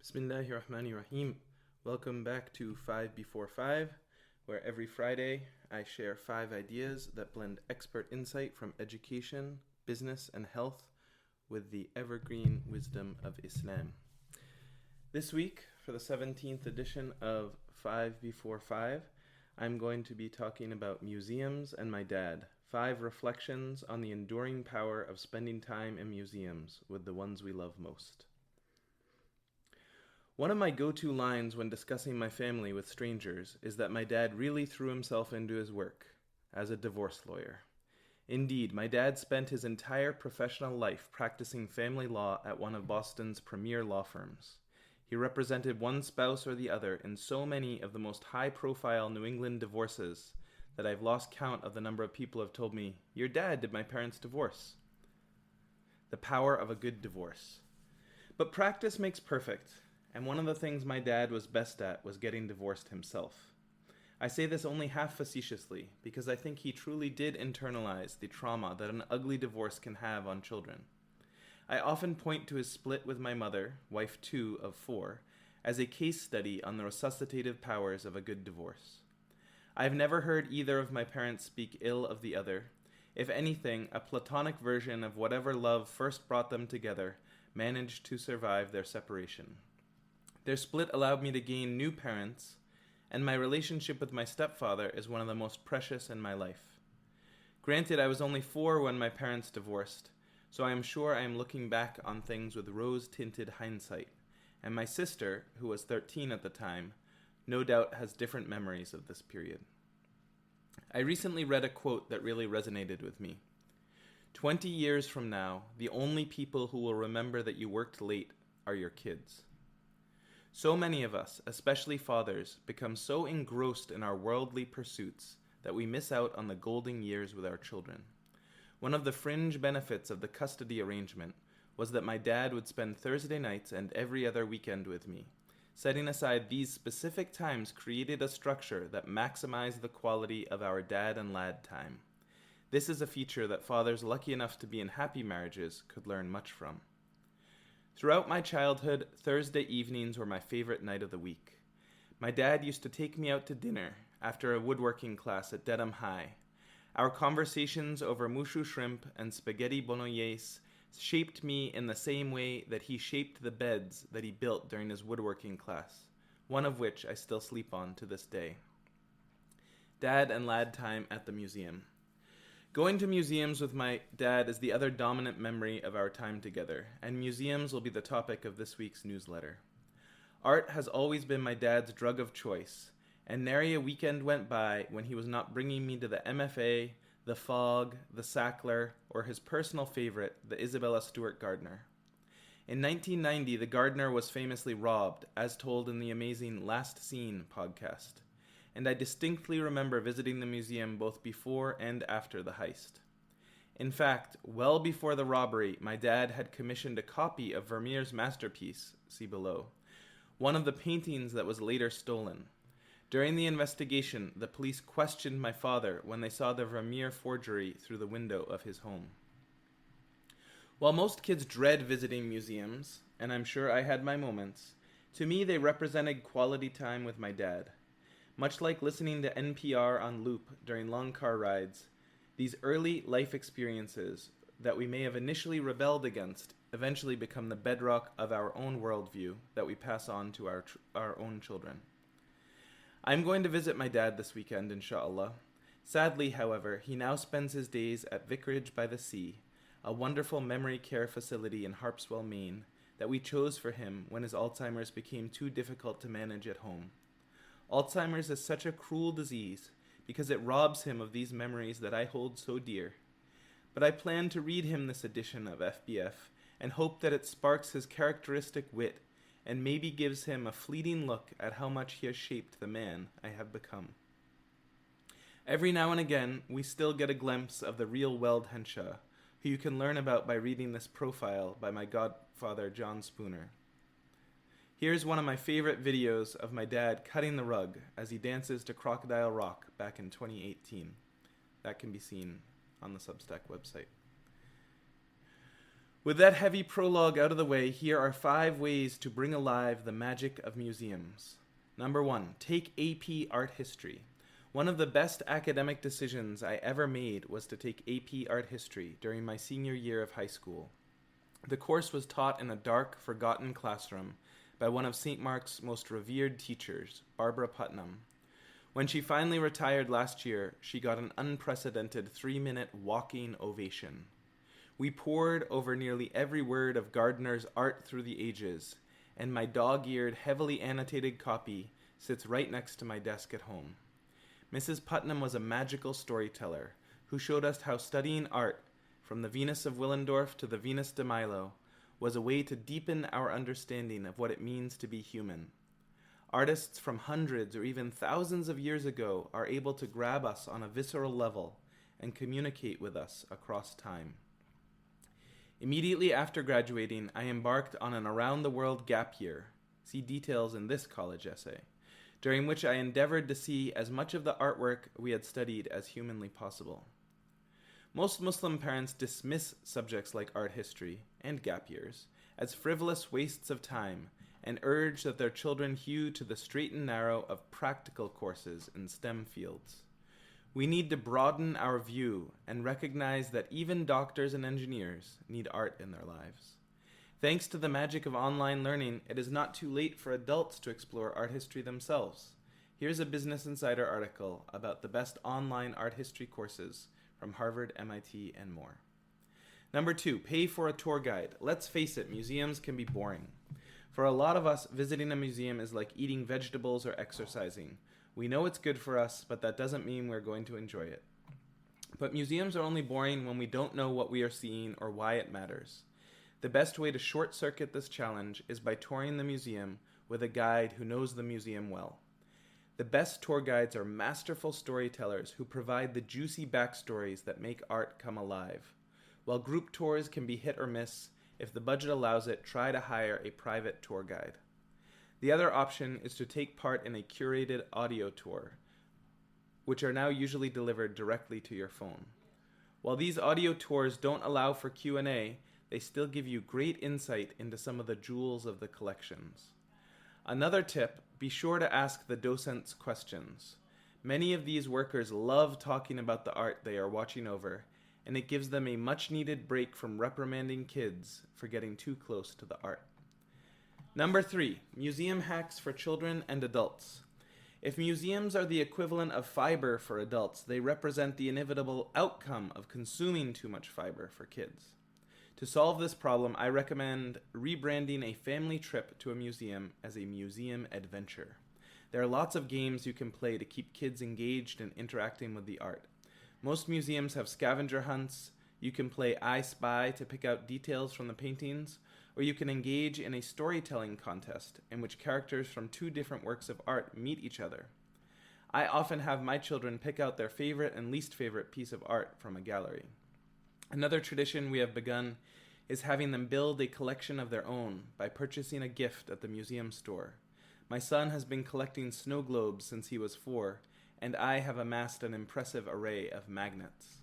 Bismillahirrahmanirrahim. Welcome back to 5 Before 5, where every Friday I share 5 ideas that blend expert insight from education, business, and health with the evergreen wisdom of Islam. This week, for the 17th edition of 5 Before 5, I'm going to be talking about museums and my dad. 5 reflections on the enduring power of spending time in museums with the ones we love most. One of my go-to lines when discussing my family with strangers is that my dad really threw himself into his work as a divorce lawyer. Indeed, my dad spent his entire professional life practicing family law at one of Boston's premier law firms. He represented one spouse or the other in so many of the most high-profile New England divorces that I've lost count of the number of people who have told me, "Your dad did my parents' divorce." The power of a good divorce. But practice makes perfect. And one of the things my dad was best at was getting divorced himself. I say this only half facetiously, because I think he truly did internalize the trauma that an ugly divorce can have on children. I often point to his split with my mother, wife 2 of 4, as a case study on the resuscitative powers of a good divorce. I've never heard either of my parents speak ill of the other. If anything, a platonic version of whatever love first brought them together managed to survive their separation. Their split allowed me to gain new parents, and my relationship with my stepfather is one of the most precious in my life. Granted, I was only 4 when my parents divorced, so I am sure I am looking back on things with rose-tinted hindsight, and my sister, who was 13 at the time, no doubt has different memories of this period. I recently read a quote that really resonated with me. 20 years from now, the only people who will remember that you worked late are your kids. So many of us, especially fathers, become so engrossed in our worldly pursuits that we miss out on the golden years with our children. One of the fringe benefits of the custody arrangement was that my dad would spend Thursday nights and every other weekend with me. Setting aside these specific times created a structure that maximized the quality of our dad and lad time. This is a feature that fathers lucky enough to be in happy marriages could learn much from. Throughout my childhood, Thursday evenings were my favorite night of the week. My dad used to take me out to dinner after a woodworking class at Dedham High. Our conversations over mushu shrimp and spaghetti bolognese shaped me in the same way that he shaped the beds that he built during his woodworking class, one of which I still sleep on to this day. Dad and lad time at the museum. Going to museums with my dad is the other dominant memory of our time together, and museums will be the topic of this week's newsletter. Art has always been my dad's drug of choice, and nary a weekend went by when he was not bringing me to the MFA, the Fogg, the Sackler, or his personal favorite, the Isabella Stewart Gardner. In 1990, the Gardner was famously robbed, as told in the amazing Last Scene podcast. And I distinctly remember visiting the museum both before and after the heist. In fact, well before the robbery, my dad had commissioned a copy of Vermeer's masterpiece, see below, one of the paintings that was later stolen. During the investigation, the police questioned my father when they saw the Vermeer forgery through the window of his home. While most kids dread visiting museums, and I'm sure I had my moments, to me they represented quality time with my dad. Much like listening to NPR on loop during long car rides, these early life experiences that we may have initially rebelled against eventually become the bedrock of our own worldview that we pass on to our own children. I'm going to visit my dad this weekend, inshallah. Sadly, however, he now spends his days at Vicarage by the Sea, a wonderful memory care facility in Harpswell, Maine, that we chose for him when his Alzheimer's became too difficult to manage at home. Alzheimer's is such a cruel disease because it robs him of these memories that I hold so dear. But I plan to read him this edition of FBF and hope that it sparks his characteristic wit and maybe gives him a fleeting look at how much he has shaped the man I have become. Every now and again, we still get a glimpse of the real Weld Henshaw, who you can learn about by reading this profile by my godfather John Spooner. Here's one of my favorite videos of my dad cutting the rug as he dances to Crocodile Rock back in 2018. That can be seen on the Substack website. With that heavy prologue out of the way, here are 5 ways to bring alive the magic of museums. Number 1, take AP Art History. One of the best academic decisions I ever made was to take AP Art History during my senior year of high school. The course was taught in a dark, forgotten classroom by one of St. Mark's most revered teachers, Barbara Putnam. When she finally retired last year, she got an unprecedented 3-minute walking ovation. We pored over nearly every word of Gardner's Art Through the Ages, and my dog-eared, heavily annotated copy sits right next to my desk at home. Mrs. Putnam was a magical storyteller who showed us how studying art, from the Venus of Willendorf to the Venus de Milo, was a way to deepen our understanding of what it means to be human. Artists from hundreds or even thousands of years ago are able to grab us on a visceral level and communicate with us across time. Immediately after graduating, I embarked on an around-the-world gap year, see details in this college essay, during which I endeavored to see as much of the artwork we had studied as humanly possible. Most Muslim parents dismiss subjects like art history and gap years as frivolous wastes of time and urge that their children hew to the straight and narrow of practical courses in STEM fields. We need to broaden our view and recognize that even doctors and engineers need art in their lives. Thanks to the magic of online learning, it is not too late for adults to explore art history themselves. Here's a Business Insider article about the best online art history courses from Harvard, MIT, and more. Number 2, pay for a tour guide. Let's face it, museums can be boring. For a lot of us, visiting a museum is like eating vegetables or exercising. We know it's good for us, but that doesn't mean we're going to enjoy it. But museums are only boring when we don't know what we are seeing or why it matters. The best way to short-circuit this challenge is by touring the museum with a guide who knows the museum well. The best tour guides are masterful storytellers who provide the juicy backstories that make art come alive. While group tours can be hit or miss, if the budget allows it, try to hire a private tour guide. The other option is to take part in a curated audio tour, which are now usually delivered directly to your phone. While these audio tours don't allow for Q&A, they still give you great insight into some of the jewels of the collections. Another tip, be sure to ask the docents questions. Many of these workers love talking about the art they are watching over, and it gives them a much-needed break from reprimanding kids for getting too close to the art. Number 3, museum hacks for children and adults. If museums are the equivalent of fiber for adults, they represent the inevitable outcome of consuming too much fiber for kids. To solve this problem, I recommend rebranding a family trip to a museum as a museum adventure. There are lots of games you can play to keep kids engaged and interacting with the art. Most museums have scavenger hunts. You can play I Spy to pick out details from the paintings, or you can engage in a storytelling contest in which characters from 2 different works of art meet each other. I often have my children pick out their favorite and least favorite piece of art from a gallery. Another tradition we have begun is having them build a collection of their own by purchasing a gift at the museum store. My son has been collecting snow globes since he was 4, and I have amassed an impressive array of magnets.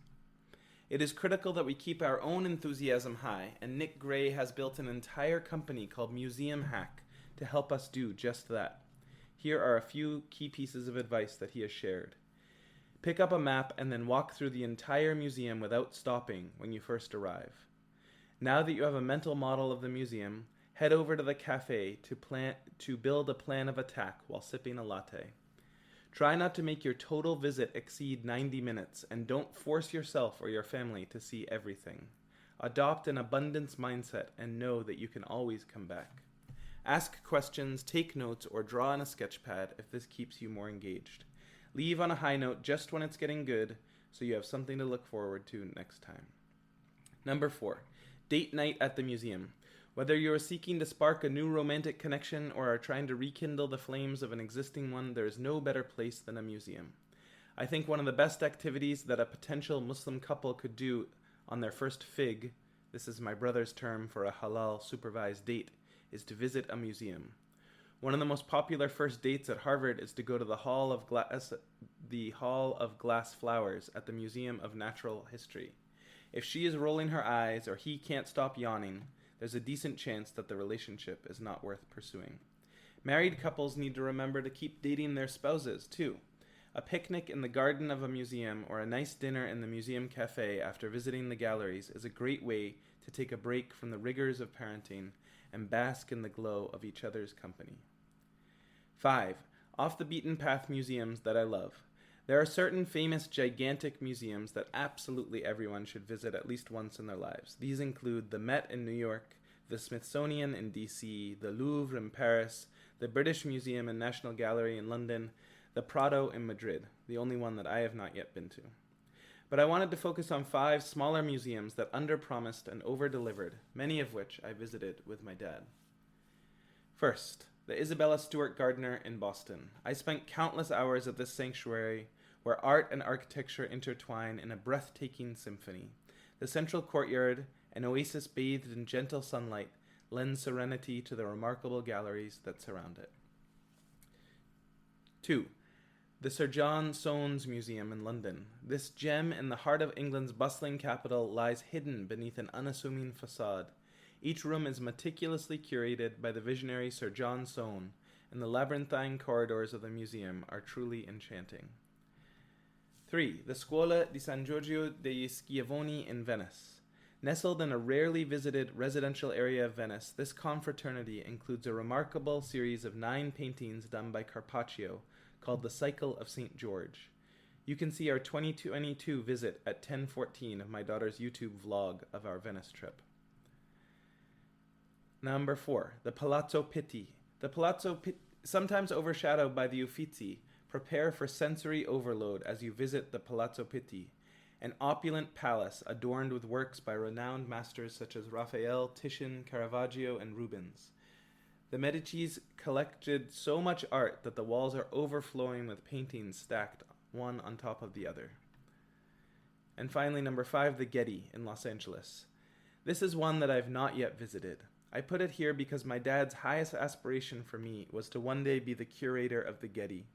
It is critical that we keep our own enthusiasm high, and Nick Gray has built an entire company called Museum Hack to help us do just that. Here are a few key pieces of advice that he has shared. Pick up a map and then walk through the entire museum without stopping when you first arrive. Now that you have a mental model of the museum, head over to the cafe to build a plan of attack while sipping a latte. Try not to make your total visit exceed 90 minutes, and don't force yourself or your family to see everything. Adopt an abundance mindset and know that you can always come back. Ask questions, take notes, or draw on a sketch pad if this keeps you more engaged. Leave on a high note just when it's getting good, so you have something to look forward to next time. Number 4, date night at the museum. Whether you are seeking to spark a new romantic connection or are trying to rekindle the flames of an existing one, there is no better place than a museum. I think one of the best activities that a potential Muslim couple could do on their first fig, this is my brother's term for a halal supervised date, is to visit a museum. One of the most popular first dates at Harvard is to go to the Hall of Glass Flowers at the Museum of Natural History. If she is rolling her eyes or he can't stop yawning, there's a decent chance that the relationship is not worth pursuing. Married couples need to remember to keep dating their spouses, too. A picnic in the garden of a museum or a nice dinner in the museum cafe after visiting the galleries is a great way to take a break from the rigors of parenting and bask in the glow of each other's company. 5. Off the beaten path museums that I love. There are certain famous gigantic museums that absolutely everyone should visit at least once in their lives. These include the Met in New York, the Smithsonian in DC, the Louvre in Paris, the British Museum and National Gallery in London, the Prado in Madrid, the only one that I have not yet been to. But I wanted to focus on 5 smaller museums that underpromised and over-delivered, many of which I visited with my dad. First, the Isabella Stewart Gardner in Boston. I spent countless hours at this sanctuary where art and architecture intertwine in a breathtaking symphony. The central courtyard, an oasis bathed in gentle sunlight, lends serenity to the remarkable galleries that surround it. 2. The Sir John Soanes Museum in London. This gem in the heart of England's bustling capital lies hidden beneath an unassuming facade. Each room is meticulously curated by the visionary Sir John Soane, and the labyrinthine corridors of the museum are truly enchanting. 3. The Scuola di San Giorgio degli Schiavoni in Venice. Nestled in a rarely visited residential area of Venice, this confraternity includes a remarkable series of 9 paintings done by Carpaccio, called The Cycle of St. George. You can see our 2022 visit at 10:14 of my daughter's YouTube vlog of our Venice trip. Number 4, the Palazzo Pitti. The Palazzo Pitti, sometimes overshadowed by the Uffizi, prepare for sensory overload as you visit the Palazzo Pitti, an opulent palace adorned with works by renowned masters such as Raphael, Titian, Caravaggio, and Rubens. The Medicis collected so much art that the walls are overflowing with paintings stacked one on top of the other. And finally, number 5, the Getty in Los Angeles. This is one that I've not yet visited. I put it here because my dad's highest aspiration for me was to one day be the curator of the Getty.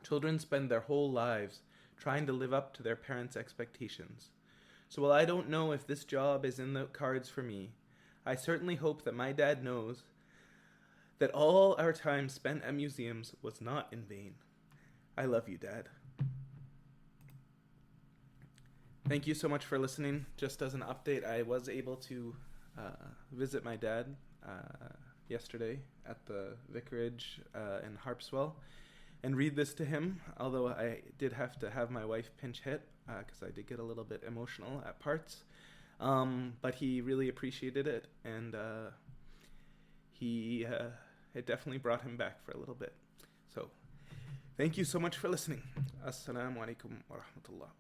Children spend their whole lives trying to live up to their parents' expectations. So while I don't know if this job is in the cards for me, I certainly hope that my dad knows that all our time spent at museums was not in vain. I love you, Dad. Thank you so much for listening. Just as an update, I was able to visit my dad yesterday at the vicarage in Harpswell and read this to him, although I did have to have my wife pinch hit because I did get a little bit emotional at parts. But he really appreciated it, and it definitely brought him back for a little bit. So, thank you so much for listening. Assalamu alaikum wa rahmatullah.